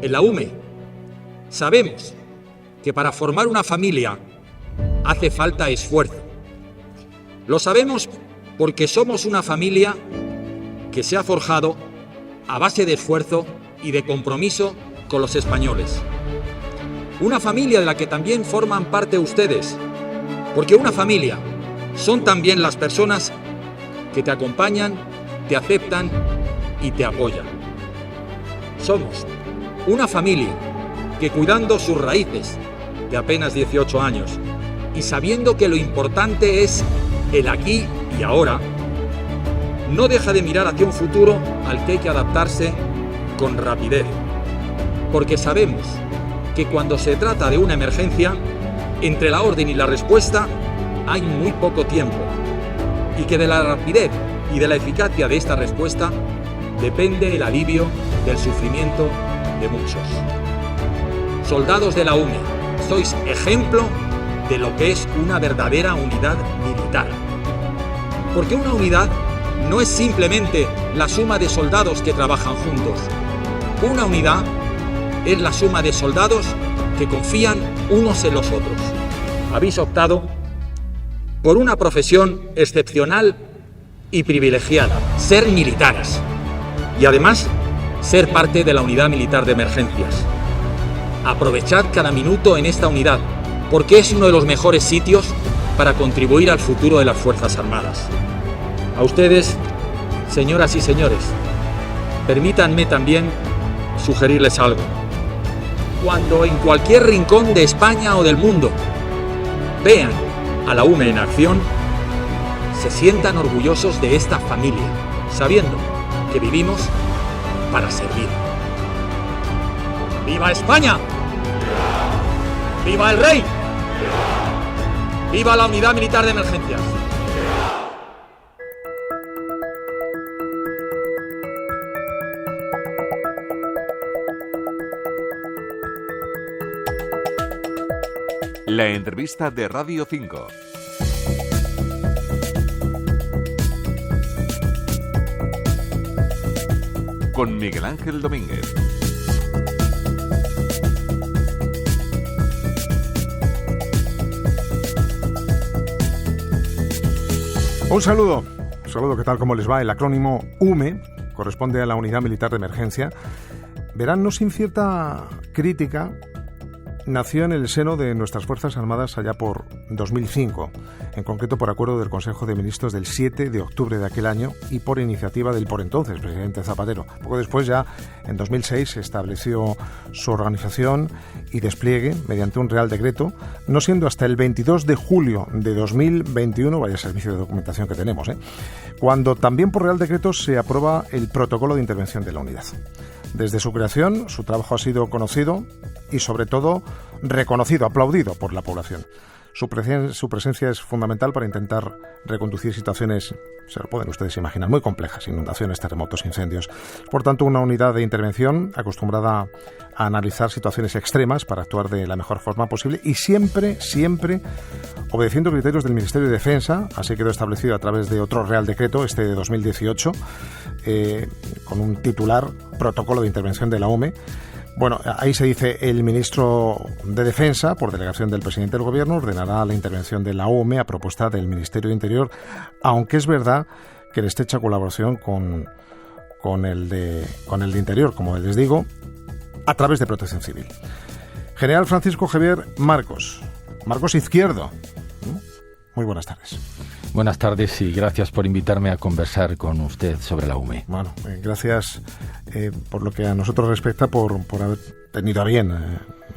en la UME sabemos que para formar una familia hace falta esfuerzo. Lo sabemos porque somos una familia que se ha forjado a base de esfuerzo y de compromiso con los españoles. Una familia de la que también forman parte ustedes, porque una familia son también las personas que te acompañan, te aceptan y te apoyan. Somos una familia que, cuidando sus raíces de apenas 18 años y sabiendo que lo importante es el aquí y ahora, no deja de mirar hacia un futuro al que hay que adaptarse con rapidez, porque sabemos que cuando se trata de una emergencia, entre la orden y la respuesta hay muy poco tiempo, y que de la rapidez y de la eficacia de esta respuesta depende el alivio del sufrimiento de muchos. Soldados de la UME, sois ejemplo de lo que es una verdadera unidad militar. Porque una unidad no es simplemente la suma de soldados que trabajan juntos. Una unidad es la suma de soldados que confían unos en los otros. Habéis optado por una profesión excepcional y privilegiada, ser militares. Y además, ser parte de la unidad militar de emergencias. Aprovechad cada minuto en esta unidad, porque es uno de los mejores sitios para contribuir al futuro de las Fuerzas Armadas. A ustedes, señoras y señores, permítanme también sugerirles algo. Cuando en cualquier rincón de España o del mundo vean a la UME en acción, se sientan orgullosos de esta familia, sabiendo que vivimos para servir. ¡Viva España! ¡Viva el Rey! ¡Viva la Unidad Militar de Emergencias! La entrevista de Radio 5. Con Miguel Ángel Domínguez. Un saludo, ¿qué tal? ¿Cómo les va? El acrónimo UME corresponde a la Unidad Militar de Emergencia. Verán, no sin cierta crítica, nació en el seno de nuestras Fuerzas Armadas allá por 2005, en concreto por acuerdo del Consejo de Ministros del 7 de octubre de aquel año y por iniciativa del por entonces presidente Zapatero. Poco después, ya en 2006, se estableció su organización y despliegue mediante un Real Decreto, no siendo hasta el 22 de julio de 2021, vaya servicio de documentación que tenemos, cuando también por Real Decreto se aprueba el protocolo de intervención de la unidad. Desde su creación, su trabajo ha sido conocido y, sobre todo, reconocido, aplaudido por la población. Su presencia es fundamental para intentar reconducir situaciones, se lo pueden ustedes imaginar, muy complejas: inundaciones, terremotos, incendios. Por tanto, una unidad de intervención acostumbrada a analizar situaciones extremas para actuar de la mejor forma posible y siempre obedeciendo criterios del Ministerio de Defensa. Así quedó establecido a través de otro Real Decreto, este de 2018, con un titular: Protocolo de Intervención de la UME. Bueno, ahí se dice: el ministro de Defensa, por delegación del presidente del Gobierno, ordenará la intervención de la UME a propuesta del Ministerio de Interior, aunque es verdad que en estrecha colaboración con el de Interior, como les digo, a través de Protección Civil. General Francisco Javier Marcos Izquierdo, muy buenas tardes. Buenas tardes y gracias por invitarme a conversar con usted sobre la UME. Bueno, gracias por lo que a nosotros respecta, por haber tenido a bien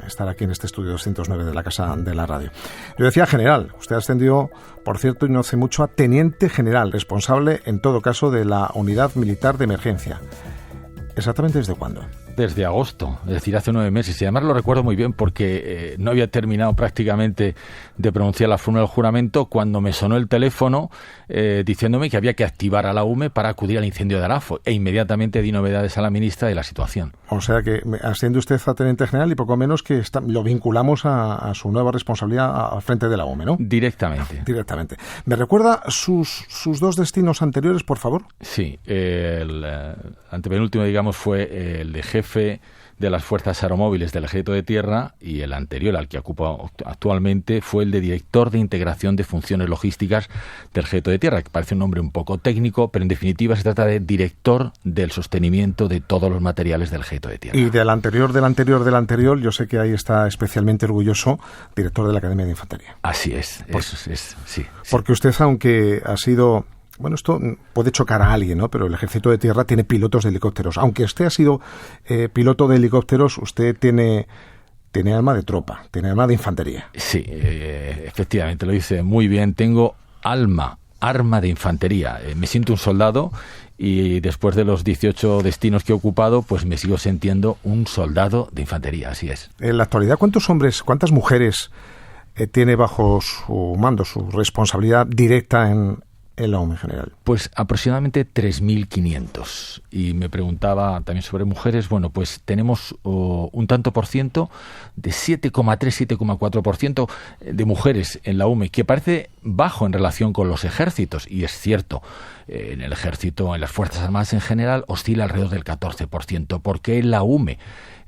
estar aquí en este estudio 209 de la Casa de la Radio. Yo decía general, usted ascendió, por cierto, y no hace mucho, a teniente general, responsable, en todo caso, de la Unidad Militar de Emergencia. ¿Exactamente desde cuándo? Desde agosto, es decir, hace 9 meses. Y además lo recuerdo muy bien porque no había terminado prácticamente de pronunciar la fórmula del juramento cuando me sonó el teléfono diciéndome que había que activar a la UME para acudir al incendio de Arafo, e inmediatamente di novedades a la ministra de la situación. O sea que asciende usted a teniente general y poco menos que lo vinculamos a su nueva responsabilidad al frente de la UME, ¿no? Directamente. ¿Me recuerda sus 2 destinos anteriores, por favor? Sí, el antepenúltimo, digamos, fue el de jefe jefe de las Fuerzas Aeromóviles del Ejército de Tierra, y el anterior, al que ocupa actualmente, fue el de Director de Integración de Funciones Logísticas del Ejército de Tierra, que parece un nombre un poco técnico, pero en definitiva se trata de Director del Sostenimiento de todos los materiales del Ejército de Tierra. Y del anterior, yo sé que ahí está especialmente orgulloso, Director de la Academia de Infantería. Así es, sí. Porque usted, aunque ha sido... Bueno, esto puede chocar a alguien, ¿no? Pero el Ejército de Tierra tiene pilotos de helicópteros. Aunque usted ha sido piloto de helicópteros, usted tiene alma de tropa, tiene alma de infantería. Sí, efectivamente, lo dice muy bien. Tengo arma de infantería. Me siento un soldado y después de los 18 destinos que he ocupado, pues me sigo sintiendo un soldado de infantería, así es. En la actualidad, ¿cuántos hombres, cuántas mujeres tiene bajo su mando, su responsabilidad directa en la UME en general? Pues aproximadamente 3.500. Y me preguntaba también sobre mujeres. Bueno, pues tenemos un tanto por ciento de 7,3-7,4% de mujeres en la UME, que parece bajo en relación con los ejércitos. Y es cierto, en el ejército, en las Fuerzas Armadas en general, oscila alrededor del 14%. ¿Por qué en la UME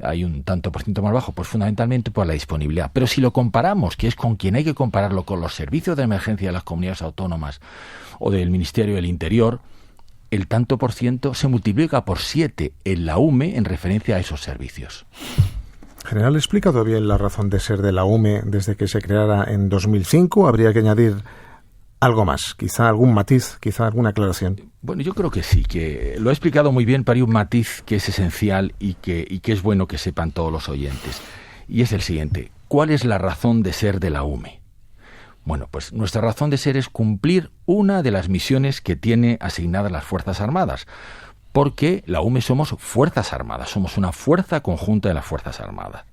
hay un tanto por ciento más bajo? Pues fundamentalmente por la disponibilidad. Pero si lo comparamos, que es con quien hay que compararlo, con los servicios de emergencia de las comunidades autónomas o del Ministerio del Interior, el tanto por ciento se multiplica por 7 en la UME en referencia a esos servicios. General, ¿ha explicado bien la razón de ser de la UME desde que se creara en 2005? ¿Habría que añadir algo más? Quizá algún matiz, quizá alguna aclaración. Bueno, yo creo que sí, que lo ha explicado muy bien, pero hay un matiz que es esencial y que es bueno que sepan todos los oyentes. Y es el siguiente: ¿cuál es la razón de ser de la UME? Bueno, pues nuestra razón de ser es cumplir una de las misiones que tiene asignadas las Fuerzas Armadas, porque la UME somos Fuerzas Armadas, somos una fuerza conjunta de las Fuerzas Armadas.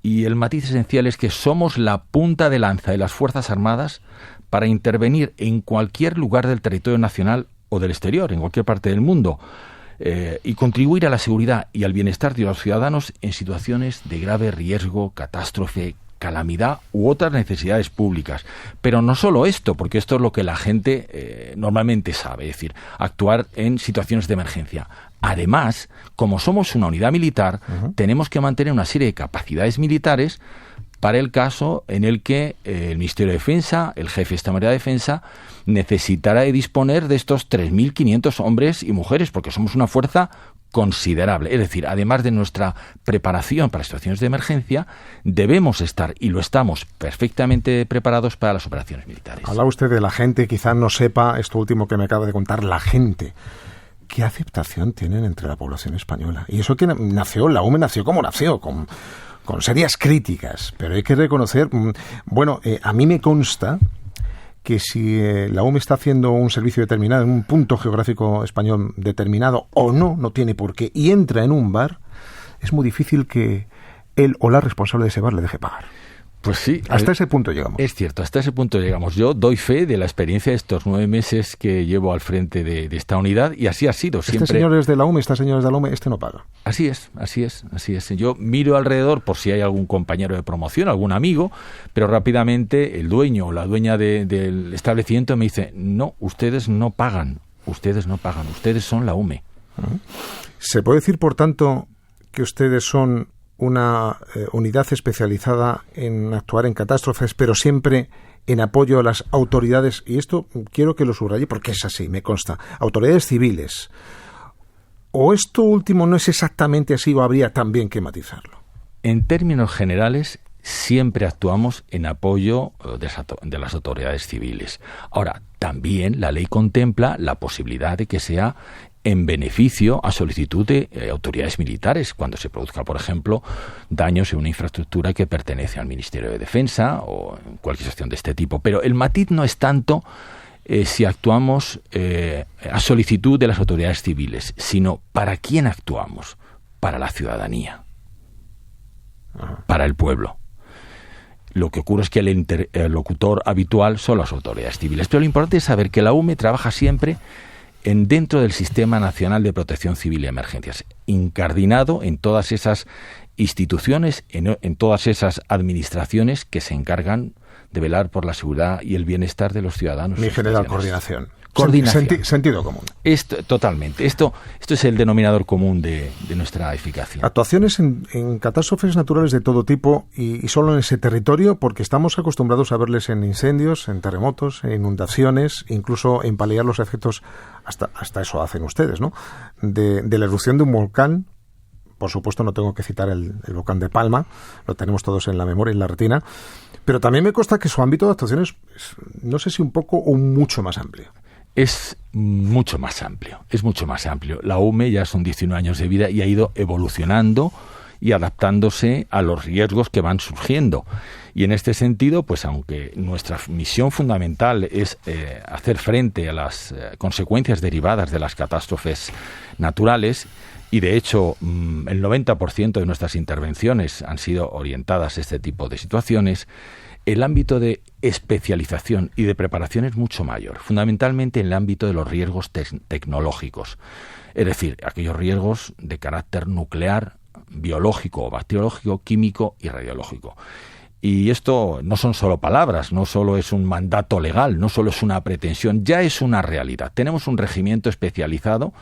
Y el matiz esencial es que somos la punta de lanza de las Fuerzas Armadas para intervenir en cualquier lugar del territorio nacional o del exterior, en cualquier parte del mundo, y contribuir a la seguridad y al bienestar de los ciudadanos en situaciones de grave riesgo, catástrofe, calamidad u otras necesidades públicas. Pero no solo esto, porque esto es lo que la gente normalmente sabe, es decir, actuar en situaciones de emergencia. Además, como somos una unidad militar, tenemos que mantener una serie de capacidades militares para el caso en el que el Ministerio de Defensa, el jefe de Estado Mayor de Defensa, necesitará de disponer de estos 3.500 hombres y mujeres, porque somos una fuerza considerable. Es decir, además de nuestra preparación para situaciones de emergencia, debemos estar, y lo estamos, perfectamente preparados para las operaciones militares. Habla usted de la gente, quizás no sepa esto último que me acaba de contar, la gente. ¿Qué aceptación tienen entre la población española? Y eso que nació, la UME nació como nació, con serias críticas, pero hay que reconocer, a mí me consta que si la UME está haciendo un servicio determinado en un punto geográfico español determinado o no tiene por qué, y entra en un bar, es muy difícil que él o la responsable de ese bar le deje pagar. Pues sí. Hasta ese punto llegamos. Es cierto, hasta ese punto llegamos. Yo doy fe de la experiencia de estos 9 meses que llevo al frente de esta unidad, y así ha sido siempre. Este señor es de la UME, esta señora es de la UME, este no paga. Así es. Yo miro alrededor por si hay algún compañero de promoción, algún amigo, pero rápidamente el dueño o la dueña del establecimiento me dice: no, ustedes no pagan, ustedes son la UME. ¿Se puede decir, por tanto, que ustedes son una unidad especializada en actuar en catástrofes, pero siempre en apoyo a las autoridades? Y esto quiero que lo subraye porque es así, me consta. Autoridades civiles. ¿O esto último no es exactamente así o habría también que matizarlo? En términos generales, siempre actuamos en apoyo de las autoridades civiles. Ahora, también la ley contempla la posibilidad de que sea en beneficio a solicitud de autoridades militares, cuando se produzca, por ejemplo, daños en una infraestructura que pertenece al Ministerio de Defensa o en cualquier situación de este tipo. Pero el matiz no es tanto si actuamos a solicitud de las autoridades civiles, sino ¿para quién actuamos? Para la ciudadanía, para el pueblo. Lo que ocurre es que el interlocutor habitual son las autoridades civiles. Pero lo importante es saber que la UME trabaja siempre dentro del Sistema Nacional de Protección Civil y Emergencias, incardinado en todas esas instituciones, en todas esas administraciones que se encargan de velar por la seguridad y el bienestar de los ciudadanos. Mi general, coordinación. Coordinación. Sentido común. Totalmente. Esto es el denominador común de nuestra eficacia. Actuaciones en catástrofes naturales de todo tipo y solo en ese territorio, porque estamos acostumbrados a verles en incendios, en terremotos, en inundaciones, incluso en paliar los efectos, hasta eso hacen ustedes, ¿no? De la erupción de un volcán. Por supuesto, no tengo que citar el volcán de Palma, lo tenemos todos en la memoria, en la retina, pero también me consta que su ámbito de actuación es, no sé si un poco o mucho más amplio. Es mucho más amplio, La UME ya son 19 años de vida y ha ido evolucionando y adaptándose a los riesgos que van surgiendo. Y en este sentido, pues aunque nuestra misión fundamental es hacer frente a las consecuencias derivadas de las catástrofes naturales, y de hecho el 90% de nuestras intervenciones han sido orientadas a este tipo de situaciones, el ámbito de especialización y de preparación es mucho mayor, fundamentalmente en el ámbito de los riesgos tecnológicos, es decir, aquellos riesgos de carácter nuclear, biológico o bacteriológico, químico y radiológico. Y esto no son solo palabras, no solo es un mandato legal, no solo es una pretensión, ya es una realidad. Tenemos un regimiento especializado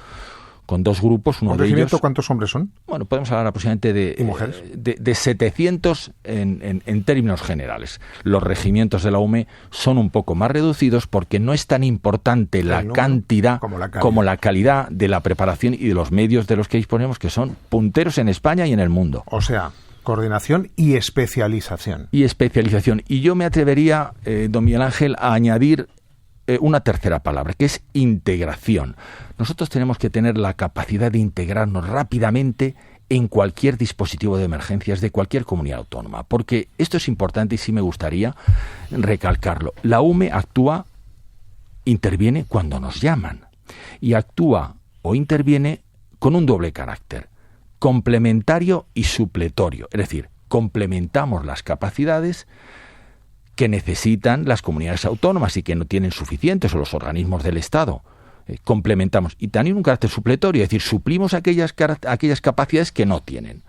con 2 grupos, uno de ellos... ¿Cuántos hombres son? Bueno, podemos hablar aproximadamente de... ¿Y mujeres? De 700 en términos generales. Los regimientos de la UME son un poco más reducidos porque no es tan importante la cantidad como la calidad de la preparación y de los medios de los que disponemos, que son punteros en España y en el mundo. O sea, coordinación y especialización. Y yo me atrevería, don Miguel Ángel, a añadir una tercera palabra, que es integración. Nosotros tenemos que tener la capacidad de integrarnos rápidamente en cualquier dispositivo de emergencias de cualquier comunidad autónoma, porque esto es importante y sí me gustaría recalcarlo. La UME interviene cuando nos llaman, y actúa o interviene con un doble carácter, complementario y supletorio, es decir, complementamos las capacidades que necesitan las comunidades autónomas y que no tienen suficientes, o los organismos del Estado. Complementamos. Y también un carácter supletorio, es decir, suplimos aquellas capacidades que no tienen.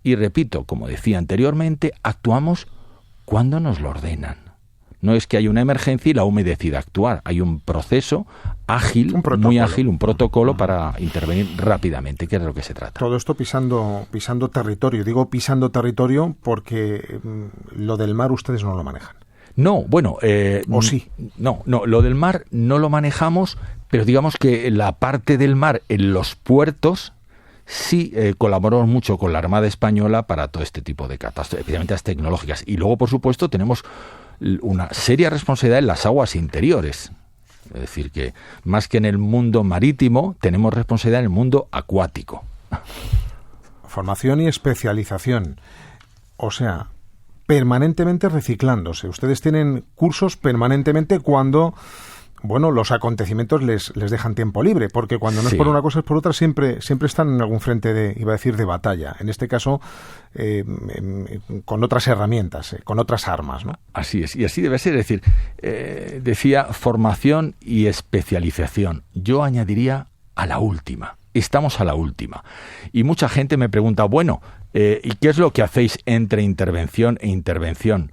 Y repito, como decía anteriormente, actuamos cuando nos lo ordenan. No es que haya una emergencia y la UME decida actuar. Hay un proceso ágil, muy ágil, un protocolo para intervenir rápidamente, que es de lo que se trata. Todo esto pisando territorio. Digo pisando territorio porque lo del mar ustedes no lo manejan. No, bueno... ¿O sí? No, lo del mar no lo manejamos, pero digamos que la parte del mar en los puertos sí colaboramos mucho con la Armada Española para todo este tipo de catástrofes, especialmente las tecnológicas. Y luego, por supuesto, tenemos una seria responsabilidad en las aguas interiores. Es decir, que más que en el mundo marítimo, tenemos responsabilidad en el mundo acuático. Formación y especialización. O sea, permanentemente reciclándose. Ustedes tienen cursos permanentemente cuando, bueno, los acontecimientos les dejan tiempo libre, porque cuando no es por una cosa es por otra, siempre están en algún frente de batalla. En este caso, con otras herramientas, con otras armas, ¿no? Así es, y así debe ser. Es decir, decía formación y especialización. Yo añadiría a la última. Estamos a la última. Y mucha gente me pregunta, bueno, ¿y qué es lo que hacéis entre intervención e intervención?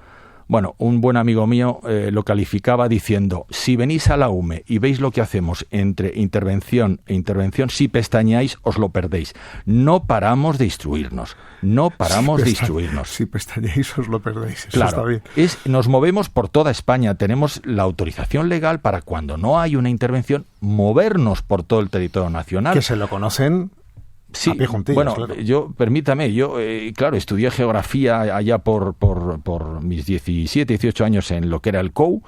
Bueno, un buen amigo mío lo calificaba diciendo, si venís a la UME y veis lo que hacemos entre intervención e intervención, si pestañeáis os lo perdéis. No paramos de instruirnos. Si pestañeáis os lo perdéis. Eso claro, está bien. Nos movemos por toda España. Tenemos la autorización legal para cuando no hay una intervención, movernos por todo el territorio nacional. Que se lo conocen... Sí, bueno, claro. Claro, estudié geografía allá por mis 17, 18 años en lo que era el COU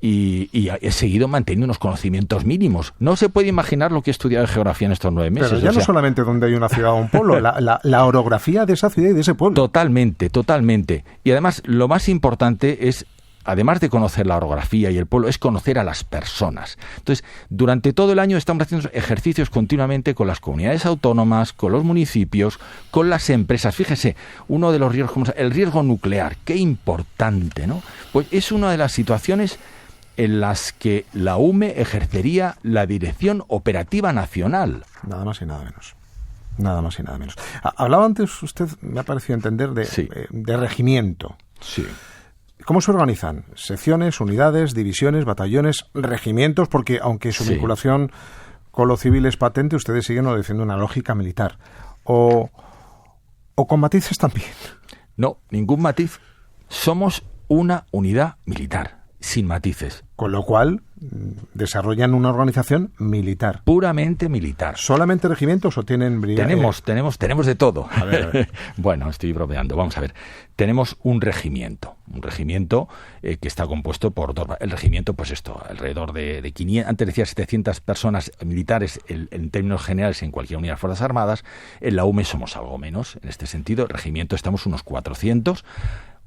y he seguido manteniendo unos conocimientos mínimos. No se puede imaginar lo que he estudiado de geografía en estos 9 meses. Pero ya no solamente donde hay una ciudad o un pueblo, la orografía de esa ciudad y de ese pueblo. Totalmente. Y además, lo más importante es, además de conocer la orografía y el pueblo, es conocer a las personas. Entonces, durante todo el año estamos haciendo ejercicios continuamente con las comunidades autónomas, con los municipios, con las empresas. Fíjese, uno de los riesgos, como el riesgo nuclear, qué importante, ¿no? Pues es una de las situaciones en las que la UME ejercería la dirección operativa nacional. Nada más y nada menos. Nada más y nada menos. Hablaba antes, usted me ha parecido entender, de regimiento. Sí. ¿Cómo se organizan? ¿Secciones, unidades, divisiones, batallones, regimientos? Porque aunque su vinculación con lo civil es patente, ustedes siguen obedeciendo una lógica militar. ¿O con matices también? No, ningún matiz. Somos una unidad militar, sin matices. Con lo cual, desarrollan una organización militar. Puramente militar. ¿Solamente regimientos o tienen brigadas? Tenemos de todo. A ver. Bueno, estoy bromeando. Vamos a ver. Tenemos un regimiento que está compuesto por dos. El regimiento, pues esto, alrededor de 500, antes decía 700 personas militares en términos generales en cualquier unidad de Fuerzas Armadas. En la UME somos algo menos. En este sentido, el regimiento estamos unos 400.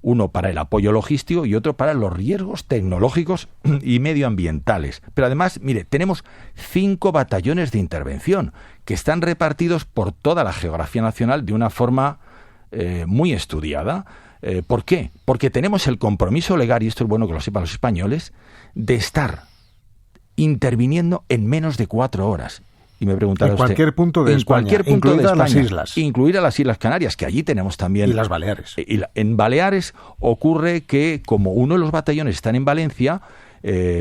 Uno para el apoyo logístico y otro para los riesgos tecnológicos y medioambientales. Pero además, mire, tenemos 5 batallones de intervención que están repartidos por toda la geografía nacional de una forma muy estudiada. ¿Por qué? Porque tenemos el compromiso legal, y esto es bueno que lo sepan los españoles, de estar interviniendo en menos de 4 horas. Y me preguntará en cualquier punto de España, incluidas las islas. Incluidas las Islas Canarias, que allí tenemos también. Y las Baleares. En Baleares ocurre que, como uno de los batallones están en Valencia,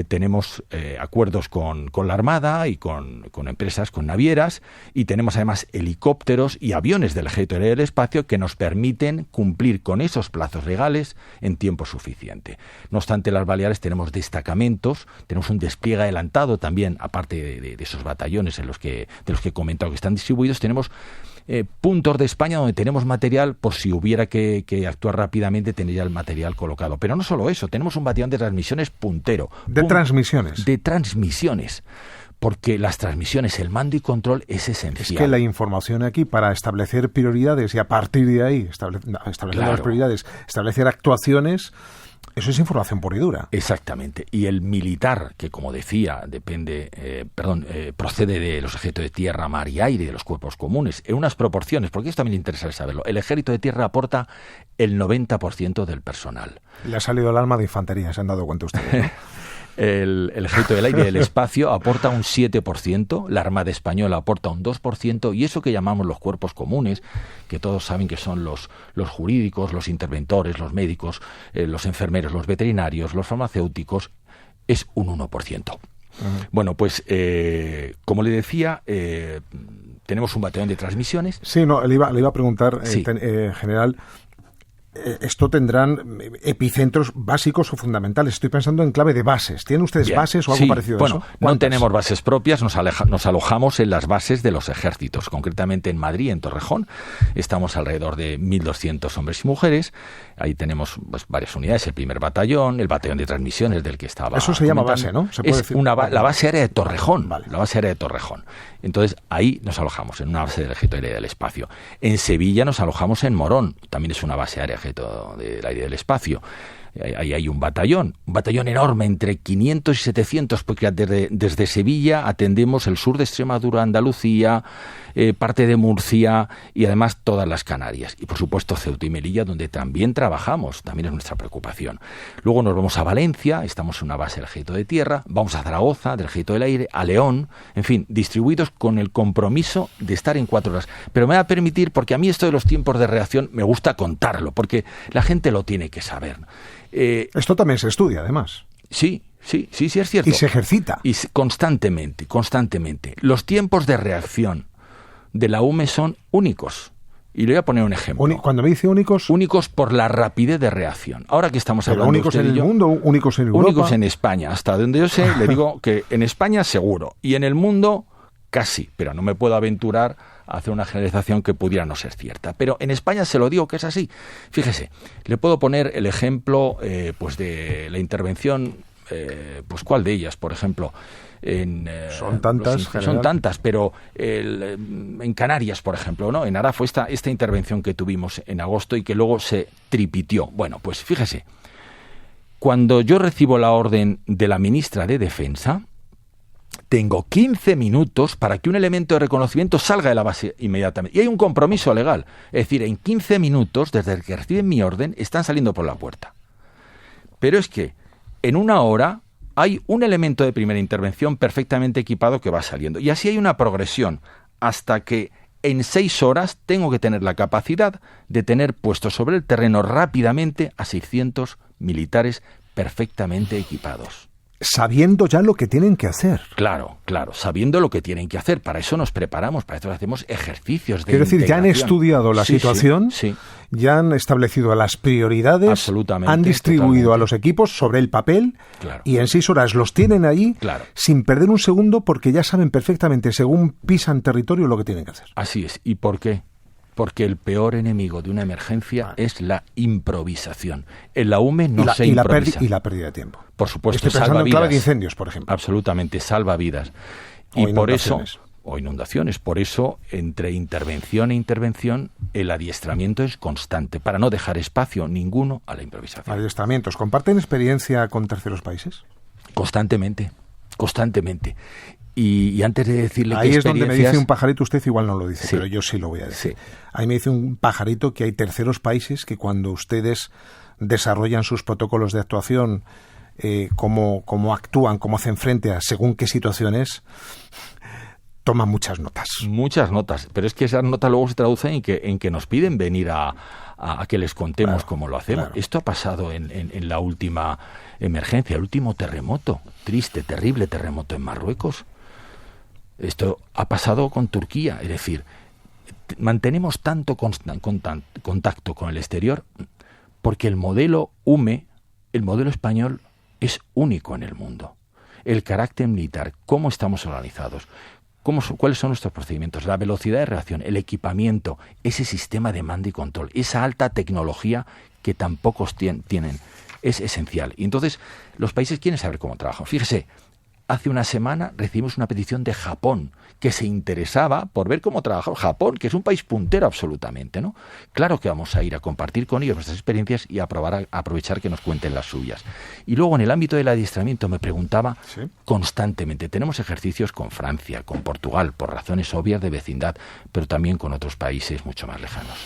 tenemos acuerdos con la Armada y con empresas, con navieras, y tenemos además helicópteros y aviones del Ejército Aéreo del Espacio que nos permiten cumplir con esos plazos legales en tiempo suficiente. No obstante, en las Baleares tenemos destacamentos, tenemos un despliegue adelantado también, aparte de esos batallones de los que he comentado que están distribuidos, tenemos puntos de España donde tenemos material por si hubiera que actuar rápidamente, tener ya el material colocado. Pero no solo eso, tenemos un batallón de transmisiones puntero. ¿De transmisiones? De transmisiones. Porque las transmisiones, el mando y control es esencial. Es que la información aquí para establecer prioridades y a partir de ahí establecer las prioridades, establecer actuaciones. Eso es información pura y dura. Exactamente. Y el militar, que como decía, procede de los ejércitos de tierra, mar y aire, de los cuerpos comunes, en unas proporciones, porque esto también le interesa saberlo. El ejército de tierra aporta el 90% del personal. Le ha salido el alma de infantería, se han dado cuenta ustedes, ¿no? El ejército del aire y del espacio aporta un 7%, la Armada Española aporta un 2%, y eso que llamamos los cuerpos comunes, que todos saben que son los jurídicos, los interventores, los médicos, los enfermeros, los veterinarios, los farmacéuticos, es un 1%. Uh-huh. Bueno, pues como le decía, tenemos un batallón de transmisiones. Sí, no, le iba a preguntar, sí. General, esto tendrán epicentros básicos o fundamentales. Estoy pensando en clave de bases. ¿Tienen ustedes bases o algo parecido a eso? Bueno, no tenemos bases propias, nos alojamos en las bases de los ejércitos, concretamente en Madrid, en Torrejón. Estamos alrededor de 1.200 hombres y mujeres. Ahí tenemos varias unidades, el primer batallón, el batallón de transmisiones del que estaba. Eso se llama base, ¿no? ¿Se puede decir? La base aérea de Torrejón. Vale. La base aérea de Torrejón. Entonces, ahí nos alojamos, en una base del Ejército Aéreo del Espacio. En Sevilla nos alojamos en Morón, también es una base aérea del aire del espacio. Ahí hay un batallón enorme, entre 500 y 700, porque desde Sevilla atendemos el sur de Extremadura, Andalucía, parte de Murcia y además todas las Canarias. Y por supuesto Ceuta y Melilla, donde también trabajamos, también es nuestra preocupación. Luego nos vamos a Valencia, estamos en una base del Ejército de Tierra, vamos a Zaragoza, del Ejército del Aire, a León, en fin, distribuidos con el compromiso de estar en 4 horas. Pero me va a permitir, porque a mí esto de los tiempos de reacción me gusta contarlo, porque la gente lo tiene que saber. Esto también se estudia, además. Sí, es cierto. Y se ejercita. Y constantemente. Los tiempos de reacción de la UME son únicos. Y le voy a poner un ejemplo. Cuando me dice únicos... Únicos por la rapidez de reacción. Ahora que estamos hablando... únicos en el mundo, únicos en Europa... Únicos en España. Hasta donde yo sé, le digo que en España seguro. Y en el mundo casi. Pero no me puedo aventurar a hacer una generalización que pudiera no ser cierta. Pero en España se lo digo que es así. Fíjese, le puedo poner el ejemplo pues de la intervención, pues ¿cuál de ellas? Por ejemplo, son tantas, pero en Canarias, por ejemplo, ¿no? En Ara fue esta intervención que tuvimos en agosto y que luego se tripitió. Bueno, pues fíjese, cuando yo recibo la orden de la ministra de Defensa, tengo 15 minutos para que un elemento de reconocimiento salga de la base inmediatamente. Y hay un compromiso legal. Es decir, en 15 minutos, desde que reciben mi orden, están saliendo por la puerta. Pero es que en 1 hora hay un elemento de primera intervención perfectamente equipado que va saliendo. Y así hay una progresión hasta que en 6 horas tengo que tener la capacidad de tener puesto sobre el terreno rápidamente a 600 militares perfectamente equipados. Sabiendo ya lo que tienen que hacer. Claro, sabiendo lo que tienen que hacer. Para eso nos preparamos, para eso hacemos ejercicios de Quiero decir, ya han integración. estudiado la situación, Sí. ya han establecido las prioridades, Absolutamente, han distribuido totalmente. a los equipos sobre el papel Claro. y en 6 horas los tienen ahí Claro. sin perder un segundo porque ya saben perfectamente, según pisan territorio, lo que tienen que hacer. Así es. ¿Y por qué? Porque el peor enemigo de una emergencia es la improvisación. En la UME no se improvisa. Y la pérdida de tiempo. Por supuesto, Estoy pensando salva en vidas. clave de incendios, por ejemplo. Absolutamente, salva vidas. O Y por eso, inundaciones. o inundaciones, por eso, entre intervención e intervención, el adiestramiento es constante, para no dejar espacio ninguno a la improvisación. Adiestramientos. ¿Comparten experiencia con terceros países? Constantemente. Y antes de decirle Ahí qué es donde me experiencias... dice un pajarito, usted igual no lo dice, Sí. pero yo sí lo voy a decir. Sí. Ahí me dice un pajarito que hay terceros países que cuando ustedes desarrollan sus protocolos de actuación, cómo actúan, cómo hacen frente a según qué situaciones, toman muchas notas. Muchas notas, pero es que esas notas luego se traducen en que nos piden venir a que les contemos cómo lo hacemos. Claro. Esto ha pasado en la última emergencia, el último terremoto, triste, terrible terremoto en Marruecos. Esto ha pasado con Turquía, es decir, mantenemos tanto contacto con el exterior porque el modelo UME, el modelo español, es único en el mundo. El carácter militar, cómo estamos organizados, cuáles son nuestros procedimientos, la velocidad de reacción, el equipamiento, ese sistema de mando y control, esa alta tecnología que tan pocos tienen, es esencial. Y entonces los países quieren saber cómo trabajamos. Fíjese, hace una semana recibimos una petición de Japón que se interesaba por ver cómo trabaja Japón, que es un país puntero absolutamente, ¿no? Claro que vamos a ir a compartir con ellos nuestras experiencias y a aprovechar que nos cuenten las suyas. Y luego en el ámbito del adiestramiento me preguntaba Sí. constantemente. Tenemos ejercicios con Francia, con Portugal, por razones obvias de vecindad, pero también con otros países mucho más lejanos.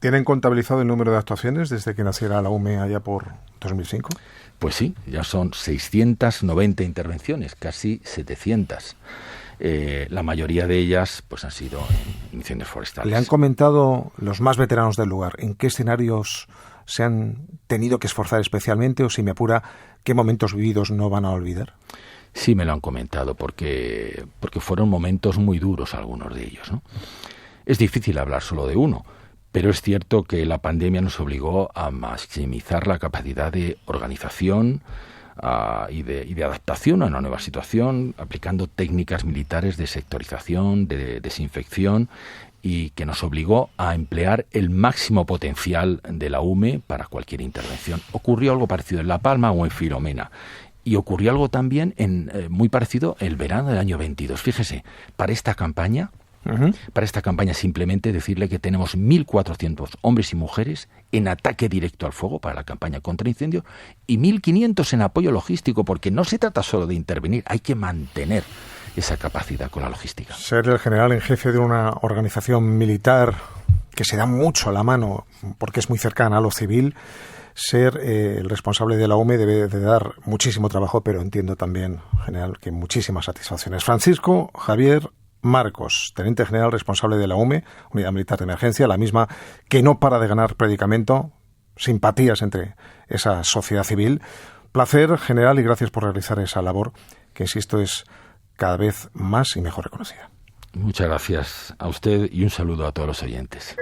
¿Tienen contabilizado el número de actuaciones desde que naciera la UME allá por 2005? Pues sí, ya son 690 intervenciones, casi 700. La mayoría de ellas pues han sido en incendios forestales. ¿Le han comentado los más veteranos del lugar en qué escenarios se han tenido que esforzar especialmente o, si me apura, qué momentos vividos no van a olvidar? Sí, me lo han comentado porque fueron momentos muy duros algunos de ellos, ¿no? Es difícil hablar solo de uno, pero es cierto que la pandemia nos obligó a maximizar la capacidad de organización y de adaptación a una nueva situación, aplicando técnicas militares de sectorización, de desinfección, y que nos obligó a emplear el máximo potencial de la UME para cualquier intervención. Ocurrió algo parecido en La Palma o en Filomena. Y ocurrió algo también muy parecido el verano del año 22. Fíjese, para esta campaña simplemente decirle que tenemos 1.400 hombres y mujeres en ataque directo al fuego para la campaña contra incendios y 1.500 en apoyo logístico, porque no se trata solo de intervenir, hay que mantener esa capacidad con la logística. Ser el general en jefe de una organización militar que se da mucho a la mano porque es muy cercana a lo civil, ser el responsable de la UME debe de dar muchísimo trabajo, pero entiendo también, general, que muchísimas satisfacciones. Francisco Javier Marcos, teniente general responsable de la UME, Unidad Militar de Emergencia, la misma que no para de ganar predicamento, simpatías entre esa sociedad civil. Placer, general, y gracias por realizar esa labor que, insisto, es cada vez más y mejor reconocida. Muchas gracias a usted y un saludo a todos los oyentes.